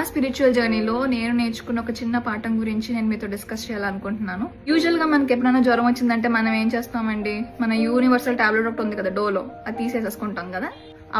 Spiritual జర్నీలో నేను నేర్చుకున్న ఒక చిన్న పాఠం గురించి నేను మీతో డిస్కస్ చేయాలనుకుంటున్నాను. యూజువల్ గా మనకి ఎప్పుడైనా జ్వరం వచ్చిందంటే మనం ఏం చేస్తామండి, మన యూనివర్సల్ టాబ్లెట్ ఒకటి ఉంది కదా డోలో, అది తీసేసేసుకుంటాం కదా.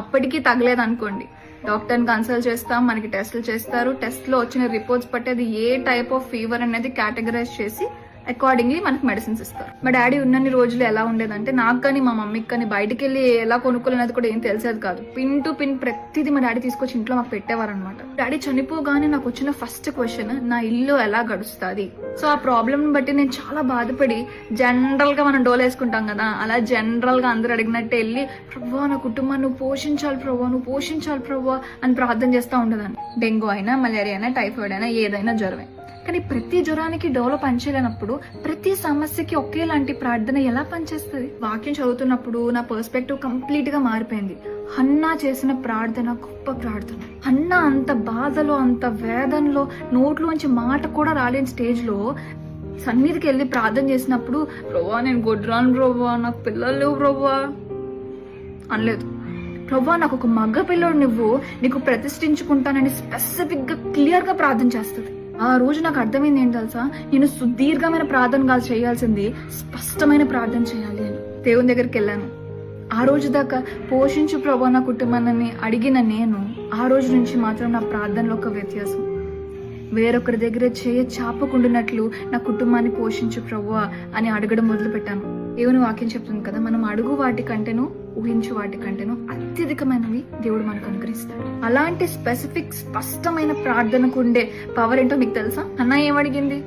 అప్పటికీ తగ్గలేదు అనుకోండి, డాక్టర్ని కన్సల్ట్ చేస్తాం, మనకి టెస్టులు చేస్తారు. టెస్ట్ లో వచ్చిన రిపోర్ట్స్ బట్టి అది ఏ టైప్ ఆఫ్ ఫీవర్ అనేది కేటగరైజ్ చేసి అకార్డింగ్లీ మనకి మెడిసిన్స్ ఇస్తారు. మా డాడీ ఉన్నన్ని రోజులు ఎలా ఉండేదంటే, నాకు కానీ మా మమ్మీకి కానీ బయటకు వెళ్ళి ఎలా కొనుక్కోలేనది కూడా ఏం తెలిసేది కాదు. పిన్ టు పిన్ ప్రతిదీ మా డాడీ తీసుకొచ్చి ఇంట్లో మాకు పెట్టేవారు అనమాట. డాడీ చనిపోగానే నాకు వచ్చిన ఫస్ట్ క్వశ్చన్, నా ఇల్లు ఎలా గడుస్తుంది. సో ఆ ప్రాబ్లమ్ బట్టి నేను చాలా బాధపడి, జనరల్ గా మనం డోలు వేసుకుంటాం కదా, అలా జనరల్ గా అందరూ అడిగినట్టు వెళ్ళి, ప్రభా నా కుటుంబాన్ని నువ్వు పోషించాలి ప్రభా, నువ్వు పోషించాలి ప్రభా అని ప్రార్థన చేస్తూ ఉండేదాన్ని. డెంగ్యూ అయినా, మలేరియా అయినా, టైఫాయిడ్ అయినా, ఏదైనా జ్వరమే. కానీ ప్రతి జ్వరానికి డోలో పనిచేయలేనప్పుడు ప్రతి సమస్యకి ఒకేలాంటి ప్రార్థన ఎలా పనిచేస్తుంది? వాక్యం చదువుతున్నప్పుడు నా పర్స్పెక్టివ్ కంప్లీట్ గా మారిపోయింది. హన్నా చేసిన ప్రార్థన గొప్ప ప్రార్థన. హన్నా అంత బాధలో, అంత వేదనలో, నోట్లోంచి మాట కూడా రాలేని స్టేజ్ లో సన్నిధికి వెళ్ళి ప్రార్థన చేసినప్పుడు, ప్రభా నేను గొడ్రాను ప్రభా, నాకు పిల్లలు లేవు ప్రభా అనలేదు. ప్రభా నాకు ఒక మగ పిల్లడు నువ్వు, నీకు ప్రతిష్ఠించుకుంటానని స్పెసిఫిక్ గా క్లియర్ గా ప్రార్థన చేస్తుంది. ఆ రోజు నాకు అర్థమైంది ఏంటి తెలుసా, నేను సుదీర్ఘమైన ప్రార్థన కాదు చేయాల్సింది, స్పష్టమైన ప్రార్థన చేయాలి అని దేవుని దగ్గరికి వెళ్ళాను. ఆ రోజు దాకా పోషించు ప్రభా నా కుటుంబాన్ని అడిగిన నేను, ఆ రోజు నుంచి మాత్రం నా ప్రార్థనలో ఒక వ్యత్యాసం. వేరొకరి దగ్గర చాపకుండినట్లు నా కుటుంబాన్ని పోషించు ప్రభువా అని అడగడం మొదలు పెట్టాను. దేవుని వాక్యం చెప్తుంది కదా, మనం అడుగు వాటి కంటేనూ ఊహించు వాటి కంటేనూ అత్యధికమైనవి దేవుడు మనకు అనుగ్రహిస్తాడు. అలాంటి స్పెసిఫిక్ స్పష్టమైన ప్రార్థనకు ఉండే పవర్ ఏంటో మీకు తెలుసా? అన్న ఏమడిగింది?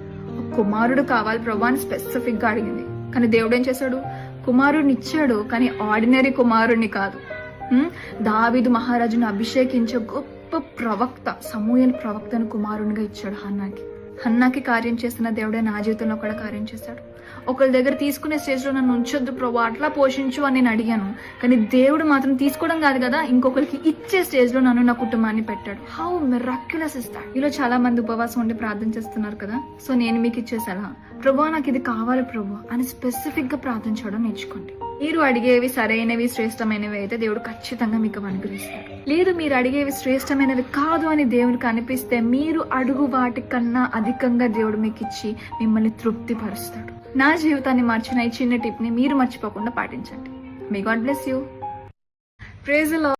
కుమారుడు కావాలి ప్రభు అని స్పెసిఫిక్ గా అడిగింది. కానీ దేవుడు ఏం చేశాడు? కుమారుడిని ఇచ్చాడు, కానీ ఆర్డినరీ కుమారుడిని కాదు. దావీదు మహారాజును అభిషేకించే గొప్ప ప్రవక్త, సమూయేలు ప్రవక్తను కుమారునిగా ఇచ్చాడు హన్నాకి. హన్నాకి కార్యం చేసిన దేవుడే నా జీవితంలో కూడా కార్యం చేశాడు. ఒకరి దగ్గర తీసుకునే స్టేజ్ లో నన్ను ఉంచొద్దు ప్రభు, అట్లా పోషించు అని నేను అడిగాను. కానీ దేవుడు మాత్రం తీసుకోవడం కాదు కదా, ఇంకొకరికి ఇచ్చే స్టేజ్ లో నన్ను, నా కుటుంబాన్ని పెట్టాడు. How miraculous is that. ఇలా చాలా మంది ఉపవాసం ఉండి ప్రార్థన చేస్తున్నారు కదా. సో నేను మీకు ఇచ్చే సలహా, ప్రభు నాకు ఇది కావాలి ప్రభు అని స్పెసిఫిక్ గా ప్రార్థించడం నేర్చుకోండి. మీరు అడిగేవి సరైనవి, శ్రేష్టమైనవి అయితే దేవుడు ఖచ్చితంగా మీకు అనుగ్రహిస్తాడు. లేదు మీరు అడిగేవి శ్రేష్టమైనవి కాదు అని దేవునికి అనిపిస్తే, మీరు అడుగు వాటి కన్నా అధికంగా దేవుడు మీకు ఇచ్చి మిమ్మల్ని తృప్తిపరుస్తాడు. నా జీవితాన్ని మార్చిన ఈ చిన్న టిప్ ని మీరు మర్చిపోకుండా పాటించండి. May God bless you. Praise the lord.